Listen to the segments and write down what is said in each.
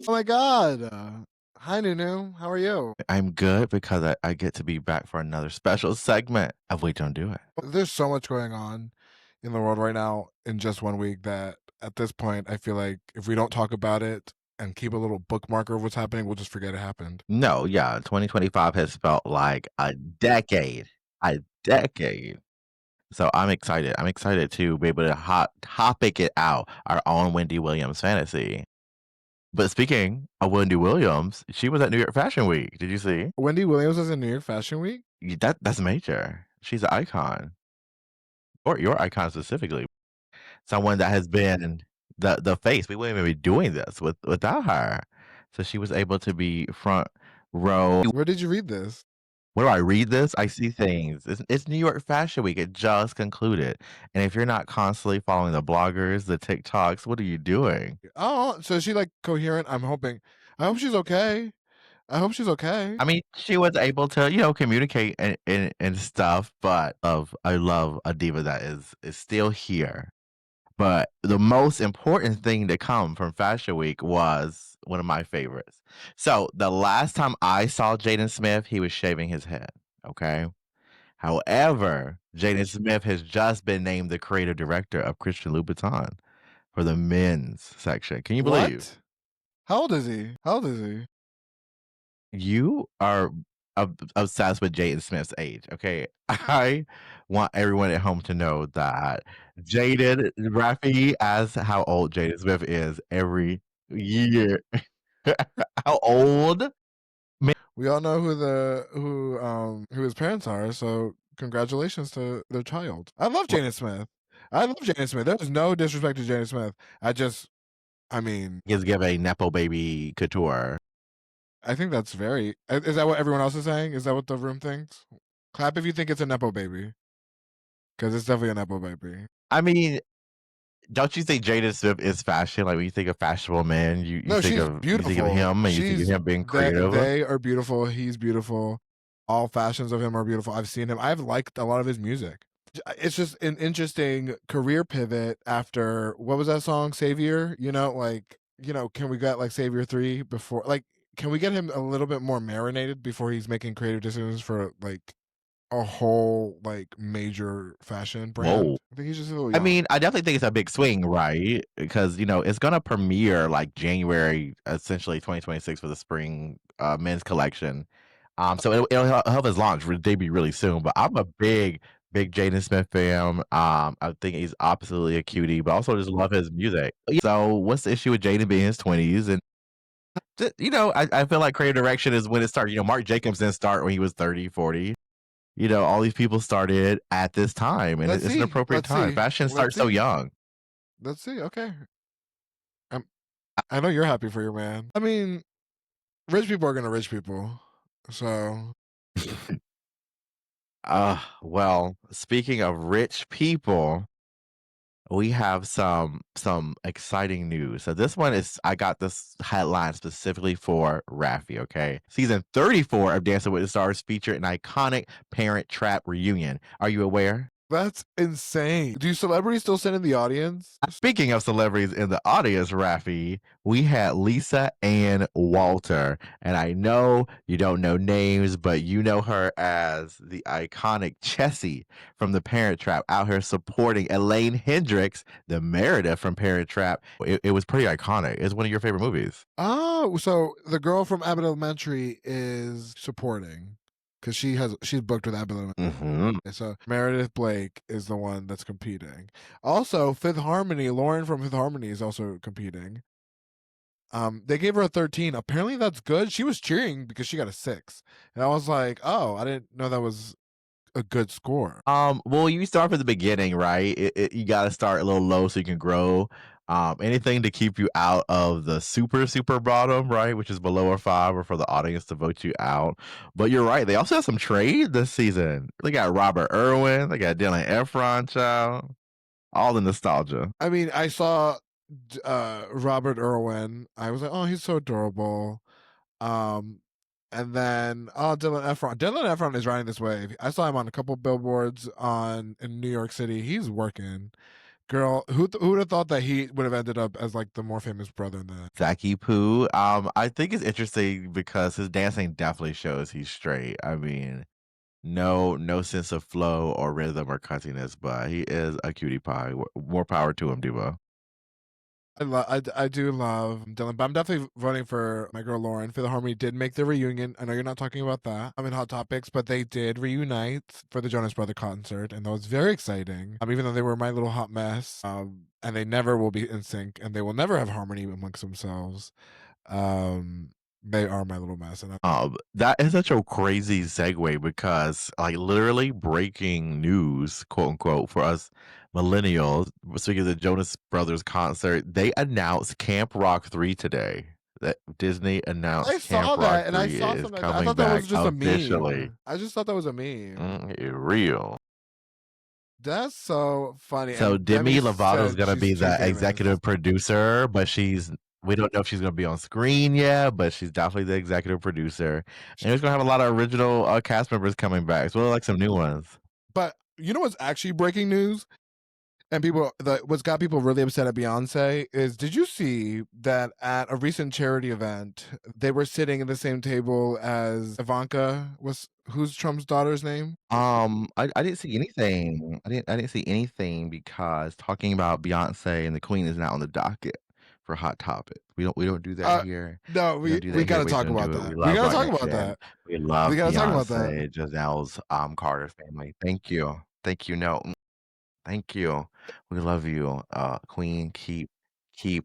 Oh my God. Hi, NuNu. How are you? I'm good because I get to be back for another special segment of We Don't Do It. There's so much going on in the world right now in just 1 week that at this point, I feel like if we don't talk about it and keep a little bookmarker of what's happening, we'll just forget it happened. No, yeah, 2025 has felt like a decade. A decade. So I'm excited. I'm excited to be able to topic it out, our own Wendy Williams fantasy. But speaking of Wendy Williams, she was at New York Fashion Week. Did you see? Wendy Williams was in New York Fashion Week. That's major. She's an icon. Or your icon specifically. Someone that has been the face. We wouldn't even be doing this without her. So she was able to be front row. Where did you read this? When do I read this? I see things. It's New York Fashion Week. It just concluded. And if you're not constantly following the bloggers, the TikToks, what are you doing? Oh, so is she like coherent? I'm hoping. I hope she's okay. I hope she's okay. I mean, she was able to, communicate and stuff, but I love a diva that is still here. But the most important thing to come from Fashion Week was one of my favorites. So the last time I saw Jaden Smith, he was shaving his head. Okay. However, Jaden Smith has just been named the creative director of Christian Louboutin for the men's section. Can you believe? What? How old is he? How old is he? You are obsessed with Jaden Smith's age. Okay. I want everyone at home to know that Jaden Raffi asks how old Jaden Smith is every year. How old? We all know who his parents are, so congratulations to their child. I love Jaden Smith. I love Jaden Smith. There's no disrespect to Jaden Smith. I mean, Is give a Nepo baby couture. I think that's very. Is that what everyone else is saying? Is that what the room thinks? Clap if you think it's a nepo baby, because it's definitely a nepo baby. I mean, don't you think Jaden Smith is fashion? Like when you think of fashionable men, No, she's you think of beautiful. him and you think of him being creative. They are beautiful. He's beautiful. All fashions of him are beautiful. I've seen him. I've liked a lot of his music. It's just an interesting career pivot after what was that song, Savior? Can we get like Savior 3 before can we get him a little bit more marinated before he's making creative decisions for like a whole like major fashion brand? Whoa. I think he's just a little I young. mean, I definitely think it's a big swing, right? Because, it's gonna premiere like January, essentially 2026 for the spring men's collection. So it'll help his launch debut really soon. But I'm a big Jaden Smith fan. I think he's absolutely a cutie, but also just love his music. So what's the issue with Jaden being in his 20s? And I feel like creative direction is when it started. Mark Jacobs didn't start when he was 30, 40. All these people started at this time, and Let's it's an see. appropriate Let's time. see. Fashion Let's starts so see. young. Let's see. Okay. I know you're happy for your man. I mean, rich people are gonna rich people. So Well, speaking of rich people, we have some exciting news. So this one is I got this headline specifically for Raffi, okay? Season 34 of Dancing with the Stars featured an iconic Parent Trap reunion. Are you aware? that's insane. Do celebrities still sit in the audience? Speaking of celebrities in the audience, Raffi, we had Lisa Ann Walter. And I know you don't know names, but you know her as the iconic Chessie from The Parent Trap, out here supporting Elaine Hendricks, the Meredith from Parent Trap. It was pretty iconic. It's one of your favorite movies. Oh, so the girl from Abbott Elementary is supporting because she's booked with Abbott Elementary. Mm-hmm. So Meredith Blake is the one that's competing. Also, Fifth Harmony, Lauren from Fifth Harmony is also competing. They gave her a 13. Apparently that's good. She was cheering because she got a 6. And I was like, oh, I didn't know that was a good score. Well, you start from the beginning, right? You got to start a little low so you can grow. Anything to keep you out of the super bottom, right? Which is below a 5, or for the audience to vote you out. But you're right. They also have some trade this season. They got Robert Irwin. They got Dylan Efron, child. All the nostalgia. I mean, I saw Robert Irwin. I was like, oh, he's so adorable. And then Dylan Efron. Dylan Efron is riding this wave. I saw him on a couple billboards in New York City. He's working. Girl, who would have thought that he would have ended up as like the more famous brother in that? Zaki Poo. I think it's interesting because his dancing definitely shows he's straight. I mean, no sense of flow or rhythm or cuttiness, but he is a cutie pie. More power to him, Diva. I do love Dylan, but I'm definitely voting for my girl Lauren. For the Harmony did make the reunion. I know you're not talking about that. I'm in Hot Topics, but they did reunite for the Jonas Brother concert, and that was very exciting. Even though they were my little hot mess, and they never will be in sync, and they will never have harmony amongst themselves. Um, they are my little mess, and That is such a crazy segue because, like, literally breaking news, quote unquote, for us millennials. Speaking of the Jonas Brothers concert, they announced Camp Rock 3 today. That Disney I announced Camp saw Rock that, and I 3 saw is something. I coming thought that was back just a officially. meme. I just thought that was a meme. Real. That's so funny. So And Demi Demi Lovato is said gonna she's be too the famous. executive producer, but we don't know if she's gonna be on screen yet, but she's definitely the executive producer. And it's gonna have a lot of original cast members coming back. So we'll like some new ones. But you know what's actually breaking news? And what's got people really upset at Beyonce is, did you see that at a recent charity event they were sitting at the same table as Ivanka? Who's Trump's daughter's name? I didn't see anything. I didn't see anything because talking about Beyonce and the Queen is not on the docket for Hot Topic. We don't do that Uh, here. no, We don't do we that here. gotta We just talk don't about do it. We that. We love gotta Rock talk about Nation. that. We We love gotta talk about that. Beyonce, Giselle's Carter family. Thank you. Thank you. No, thank you. We love you. Queen, keep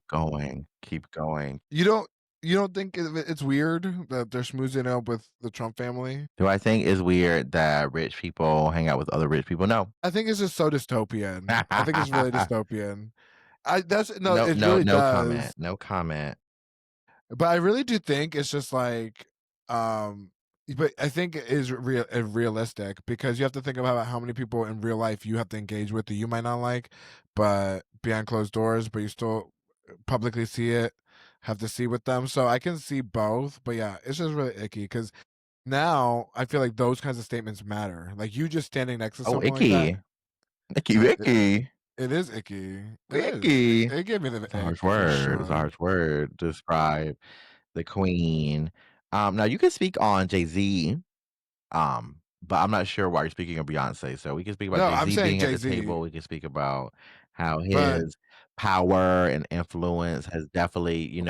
going. Keep going. You don't think it's weird that they're schmoozing up with the Trump family? Do I think it's weird that rich people hang out with other rich people? No. I think it's just so dystopian. I think it's really dystopian. I that's no, No, it no, really no comment. does. No comment. But I really do think it's just like, um, but I think it is realistic, because you have to think about how many people in real life you have to engage with that you might not like, but behind closed doors, but you still publicly see it, have to see with them. So I can see both, but yeah, it's just really icky because now I feel like those kinds of statements matter. Like you just standing next to Oh, someone like that, icky. Icky it, Vicky. it is icky. It is. Icky. It gave me the It's a harsh ick for word. It's a sure. harsh word to describe the queen. Now you can speak on Jay-Z, but I'm not sure why you're speaking of Beyonce. So we can speak about No, I'm Jay-Z saying being at Jay the Z, table. We can speak about how but his power and influence has definitely,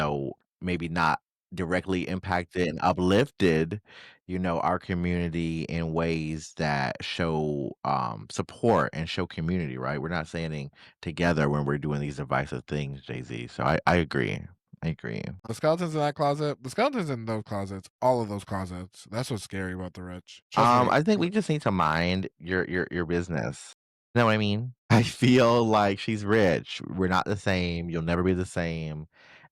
maybe not directly impacted and uplifted, our community in ways that show support and show community, right? We're not standing together when we're doing these divisive things, Jay-Z. So I agree. I agree. the skeletons in that closet, the skeletons in those closets, all of those closets. That's what's scary about the rich. Trust me. I think we just need to mind your business. You know what I mean? I feel like she's rich. We're not the same. You'll never be the same.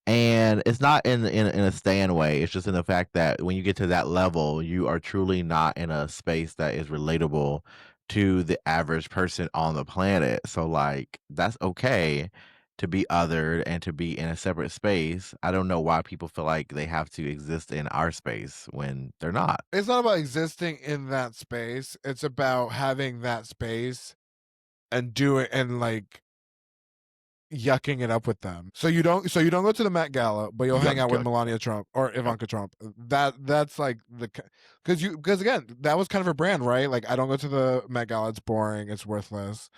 And it's not in a stand way. It's just in the fact that when you get to that level, you are truly not in a space that is relatable to the average person on the planet. So like that's okay to be othered and to be in a separate space. I don't know why people feel like they have to exist in our space when they're not. It's not about existing in that space. It's about having that space and do it and like yucking it up with them. So you don't go to the Met Gala, but you'll hang Yuck, out with yuck, Melania Trump or yuck. Ivanka Trump. That's like because again, that was kind of her brand, right? Like, I don't go to the Met Gala, it's boring, it's worthless.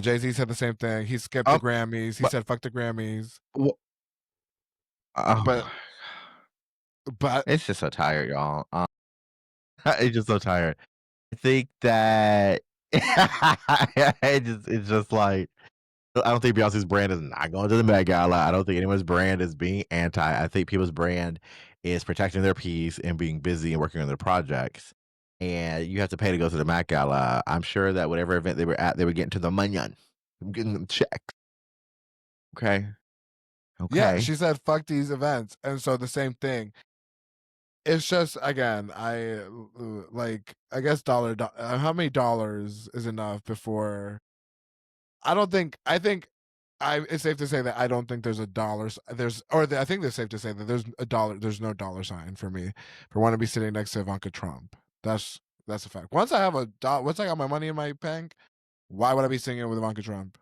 Jay-Z said the same thing. He skipped the Oh, Grammys. He but said fuck the Grammys. w But oh, but it's just so tired, y'all. It's just so tired. I think that it's just like I don't think Beyonce's brand is not going to the Met Gala. I don't think anyone's brand is being anti. I think people's brand is protecting their peace and being busy and working on their projects. And you have to pay to go to the Met Gala. I'm sure that whatever event they were at, they were getting to the money, getting them checks. Okay. yeah, Okay. she said fuck these events. And so the same thing. It's just, again, like, I guess how many dollars is enough before I think it's safe to say that I don't think there's a dollar I think it's safe to say that there's no dollar sign for me for want to be sitting next to Ivanka Trump. That's a fact. Once I got my money in my bank, why would I be singing with Ivanka Trump?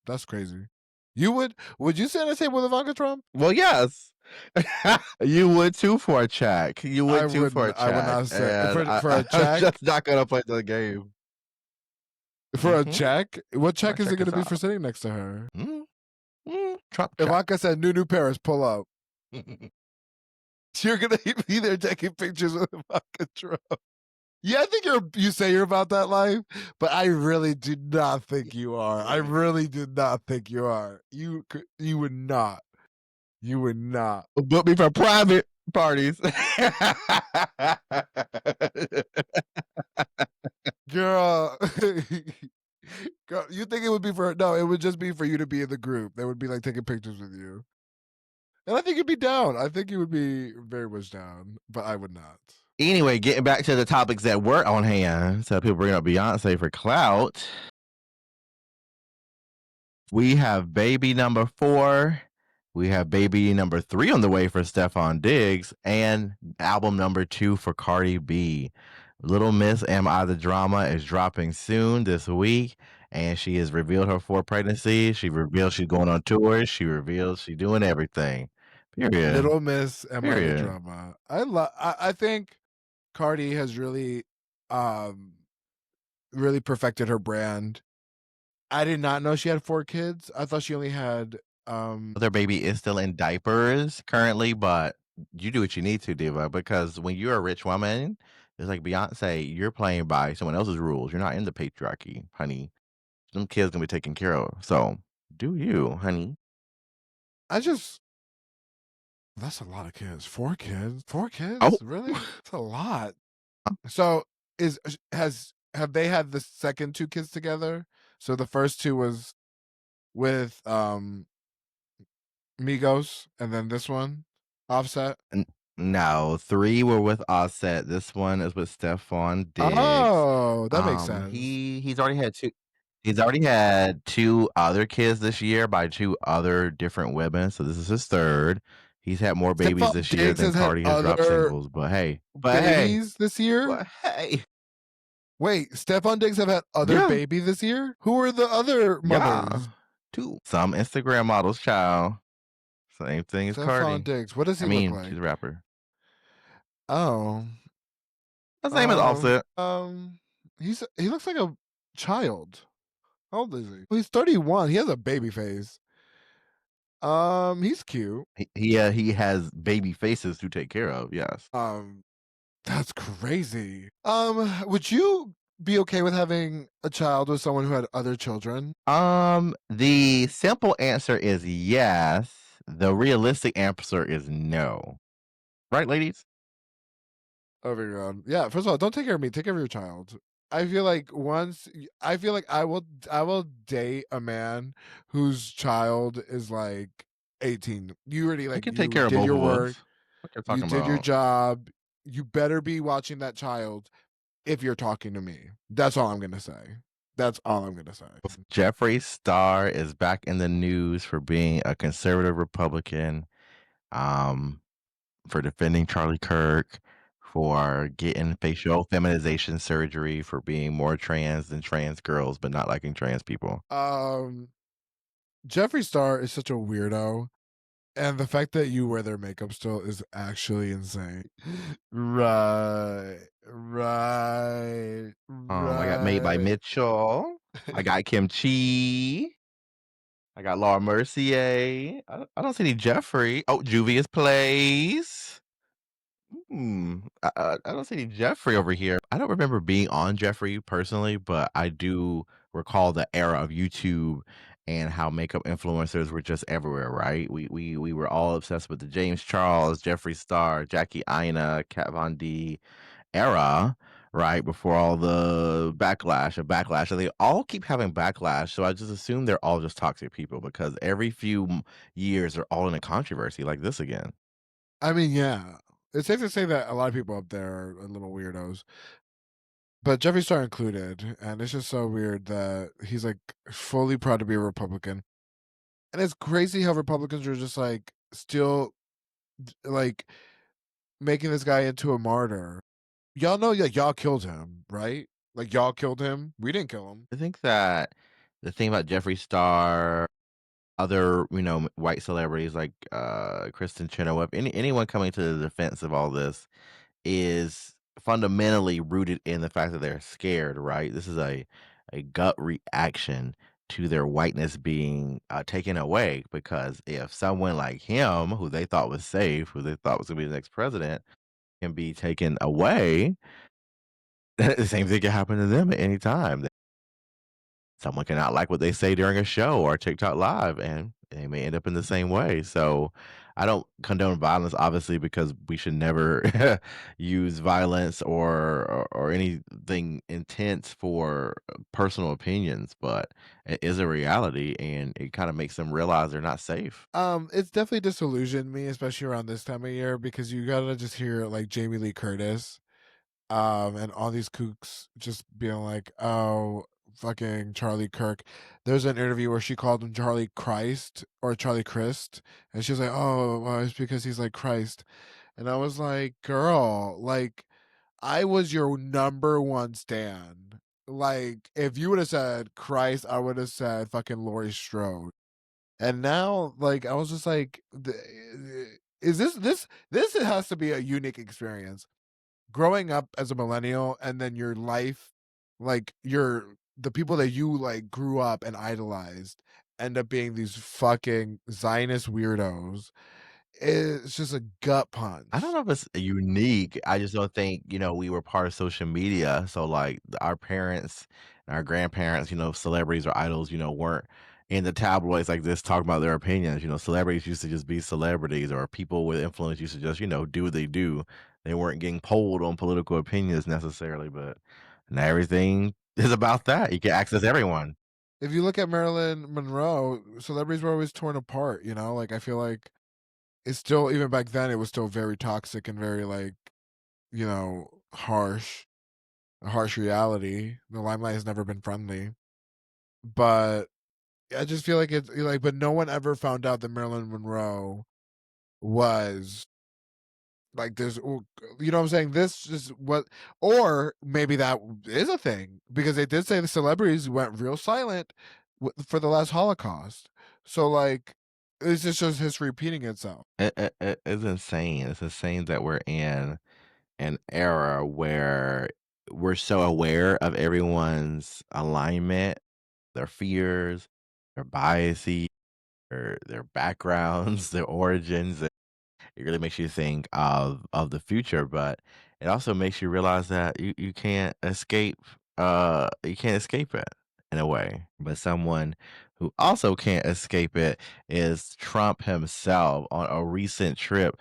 That's crazy. You would you sit at a table with Ivanka Trump? Well, yes. You would too for a check. You I would too for wouldn't. a I would check, not say and for a I'm check. just not gonna play the game. For a check? What My check is it check going to is be for out. sitting next to her? Trump check. Ivanka said, "NuNu Paris, pull up." You're going to be there taking pictures with Ivanka Trump. Yeah, I think you say you're about that life, but I really do not think you are. I really do not think you are. You would not. You would not. Book me for private parties. Girl. Girl, you think it would be for no, it would just be for you to be in the group. They would be like taking pictures with you. And I think you'd be down. I think you would be very much down, but I would not. Anyway, getting back to the topics that were on hand. So people bring up Beyonce for clout. We have baby number 4. We have baby number 3 on the way for Stefon Diggs, and album number 2 for Cardi B. Little Miss Am I the Drama is dropping soon this week, and she has revealed her 4 pregnancies. She revealed she's going on tours. She revealed she's doing everything. Period. Little Miss Am I the Period. Drama. I think Cardi has really really perfected her brand. I did not know she had 4 kids. I thought she only had Their baby is still in diapers currently, but you do what you need to, Diva, because when you're a rich woman, it's like Beyonce, you're playing by someone else's rules. You're not in the patriarchy, honey. Some kids gonna be taken care of. So do you, honey. I just that's a lot of kids. 4 kids? 4 Oh, kids? Really? That's a lot. So have they had the second 2 kids together? So the first 2 was with Migos, and then this one, Offset. no, 3 were with Offset. This one is with Stefon Diggs. Oh, that makes sense. He's already had 2. He's already had 2 other kids this year by 2 other different women. So this is his 3rd. He's had more babies Stefon this year Diggs than has had Cardi has dropped other singles. But hey, babies this year. but hey, Wait, Stefon Diggs have had other yeah, baby this year. Who are the other yeah, mothers? 2. Some Instagram models, child. Same thing as Stefon Cardi. Diggs. What does I he look mean, she's like? a rapper. Oh, The same as Offset. he looks like a child. How old is he? He's 31. He has a baby face. He's cute. He has baby faces to take care of. Yes. That's crazy. Would you be okay with having a child with someone who had other children? The simple answer is yes. The realistic answer is no. Right, ladies? Oh my god. Yeah, first of all, don't take care of me, take care of your child. I feel like I will date a man whose child is like 18. You already You like can take you care of did both your of work, us. What you're you talking did your about? job. You better be watching that child if you're talking to me. That's all I'm gonna say. That's all I'm gonna say. Jeffree Star is back in the news for being a conservative Republican, for defending Charlie Kirk, for getting facial feminization surgery, for being more trans than trans girls, but not liking trans people. Jeffree Star is such a weirdo. And the fact that you wear their makeup still is actually insane. Right. Right. I got Made by Right. Mitchell. I got Kimchi. I got Laura Mercier. I don't see any Jeffrey. Oh, Juvia's Place. I don't see any Jeffrey over here. I don't remember being on Jeffrey personally, but I do recall the era of YouTube and how makeup influencers were just everywhere, right? We were all obsessed with the James Charles, Jeffree Star, Jackie Aina, Kat Von D era, right? Before all the backlash. And they all keep having backlash. So I just assume they're all just toxic people because every few years they're all in a controversy like this again. I mean, yeah. It's safe to say that a lot of people up there are a little weirdos. But Jeffree Star included. And it's just so weird that he's like fully proud to be a Republican. And it's crazy how Republicans are just like still like making this guy into a martyr. Y'all know like y'all killed him, right? Like y'all killed him. We didn't kill him. I think that the thing about Jeffree Star, other, white celebrities like, Kristen Chenoweth, anyone coming to the defense of all this is fundamentally rooted in the fact that they're scared, right? This is a gut reaction to their whiteness being, taken away, because if someone like him, who they thought was safe, who they thought was gonna be the next president, can be taken away, the same thing can happen to them at any time. Someone cannot like what they say during a show or TikTok live, and they may end up in the same way. So I don't condone violence, obviously, because we should never use violence or anything intense for personal opinions. But it is a reality, and it kind of makes them realize they're not safe. It's definitely disillusioned me, especially around this time of year, because you gotta just hear like Jamie Lee Curtis, and all these kooks just being like, "Oh, fucking Charlie Kirk." There's an interview where she called him Charlie Christ or Charlie Crist, and she was like, "Oh, well, it's because he's like Christ." And I was like, "Girl, like I was your number one stan. Like if you would have said Christ, I would have said fucking Laurie Strode." And now, like, I was just like, "Is this has to be a unique experience." Growing up as a millennial and then your life, like your the people that you like grew up and idolized end up being these fucking Zionist weirdos. It's just a gut I don't punch. know if it's unique. I just don't think, we were part of social media. So like our parents and our grandparents, celebrities or idols, weren't in the tabloids like this talking about their opinions. Celebrities used to just be celebrities, or people with influence used to just, do what they do. They weren't getting polled on political opinions necessarily, but now everything is about that. You can access everyone. If you look at Marilyn Monroe, celebrities were always torn apart, you know? Like I feel like it's still, even back then it was still very toxic and very like, harsh, a harsh reality. The limelight has never been friendly. But I just feel like it's like, but no one ever found out that Marilyn Monroe was like this. You know what I'm saying? This is what, or maybe that is a thing because they did say the celebrities went real silent for the last Holocaust. So like, it's just history repeating itself. It's insane. It's insane that we're in an era where we're so aware of everyone's alignment, their fears, their biases, their backgrounds, their origins. It really makes you think of the future, but it also makes you realize that you can't escape it in a way. But someone who also can't escape it is Trump himself. On a recent trip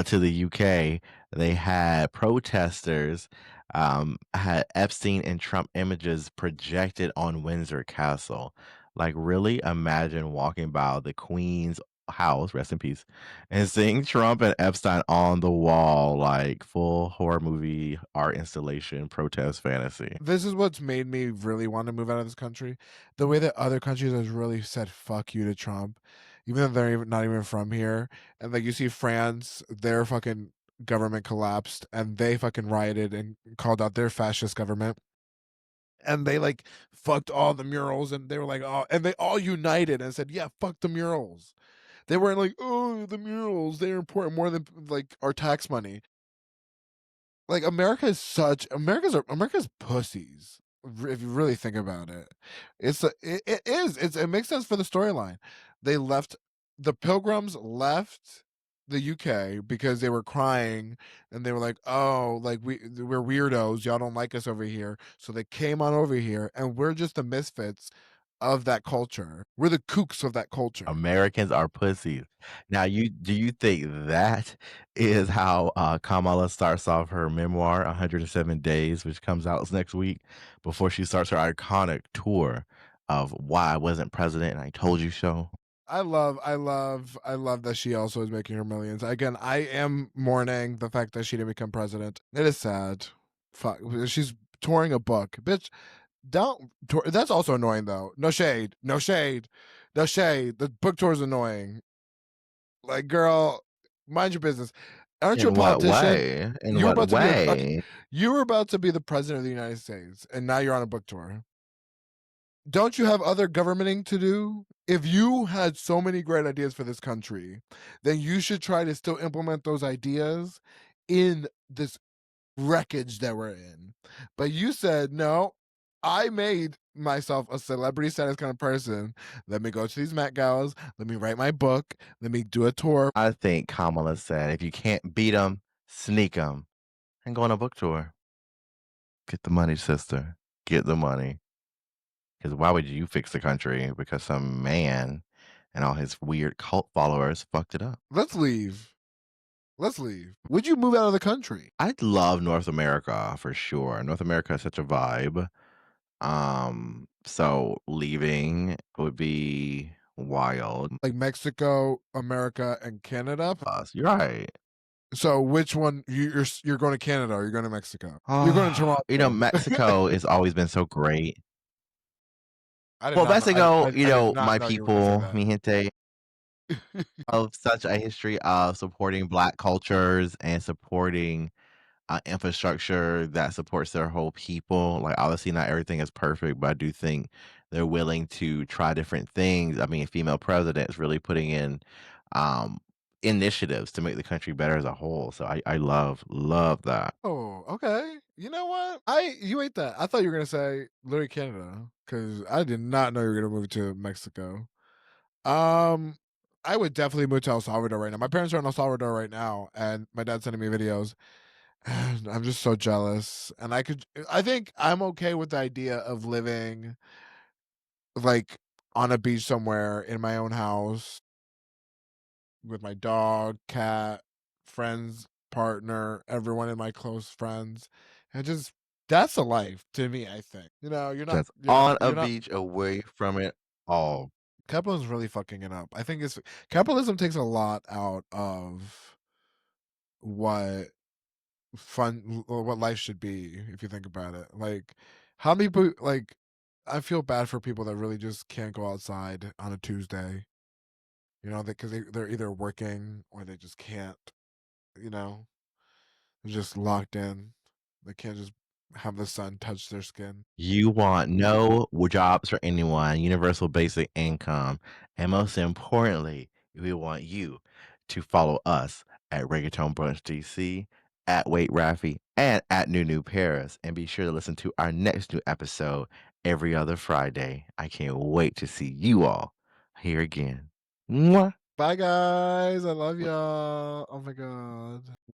to the UK, they had protesters had Epstein and Trump images projected on Windsor Castle. Like, really imagine walking by the Queen's house, rest in peace, and seeing Trump and Epstein on the wall, like full horror movie art installation, protest fantasy. This is what's made me really want to move out of this country. The way that other countries has really said "fuck you" to Trump, even though they're not even from here. And like you see France, their fucking government collapsed, and they fucking rioted and called out their fascist government. And they like fucked all the murals, and they were like, oh, and they all united and said, "Yeah, fuck the murals." They weren't like, "Oh, the murals, they're important more than like our tax money." Like America's pussies. If you really think about it, it makes sense for the storyline. They left the Pilgrims left the UK because they were crying and they were like, "Oh, like we're weirdos. Y'all don't like us over here." So they came on over here, and we're just the misfits of that culture. We're the kooks of that culture. Americans are pussies. Now, do you think that is how Kamala starts off her memoir, 107 Days, which comes out next week, before she starts her iconic tour of why I wasn't president and I told you so? I love that she also is making her millions. Again, I am mourning the fact that she didn't become president. It is sad. Fuck, she's touring a book, bitch. Don't. That's also annoying though. No shade. No shade. No shade. The book tour is annoying. Like, girl, mind your business. Aren't you a In what politician? way? In You were what about to be a okay, way? you were about to be the president of the United States, and now you're on a book tour. don't you have other governing to do? If you had so many great ideas for this country, then you should try to still implement those ideas in this wreckage that we're in. But you said, no, I made myself a celebrity status kind of person. Let me go to these Met Galas. Let me write my book. Let me do a tour. I think Kamala said, if you can't beat them, sneak them and go on a book tour. Get the money, sister. Get the money. Because why would you fix the country? Because some man and all his weird cult followers fucked it up. Let's leave. Let's leave. Would you move out of the country? I'd love North America for sure. North America is such a vibe. So leaving would be wild. Like Mexico, America, and Canada. You're right. So which one you're going to Canada or you're going to Mexico? You're going to Toronto. Mexico has always been so great. I did Well, not know. Mexico, I did not my know you were going to people, say mi gente, of such a history of supporting Black cultures and supporting infrastructure that supports their whole people. Like, obviously, not everything is perfect, but I do think they're willing to try different things. I mean, female presidents really putting in um, initiatives to make the country better as a whole. So I love that. Oh, okay. You know what? You ate that. I thought you were gonna say literally Canada because I did not know you were gonna move to Mexico. Um, I would definitely move to El Salvador right now. My parents are in El Salvador right now, and my dad's sending me videos. And I'm just so jealous. And I think I'm okay with the idea of living like on a beach somewhere in my own house with my dog, cat, friends, partner, everyone in my close friends. And just that's a life to me, I think. You know, Just on a you're not beach away from it all. capitalism's really fucking it up. I think it's capitalism takes a lot out of what fun or what life should be if you think about it. Like how many people like I feel bad for people that really just can't go outside on a Tuesday. You know, because they're either working or they just can't. You know, they're just locked in. They can't just have the sun touch their skin. You want no jobs for anyone, universal basic income, and most importantly, we want you to follow us at Reggaeton Brunch DC, at Wait Raffi, and at NuNu Paris, and be sure to listen to our next new episode every other Friday. I can't wait to see you all here again. Mwah. Bye, guys. I love y'all. Oh my god.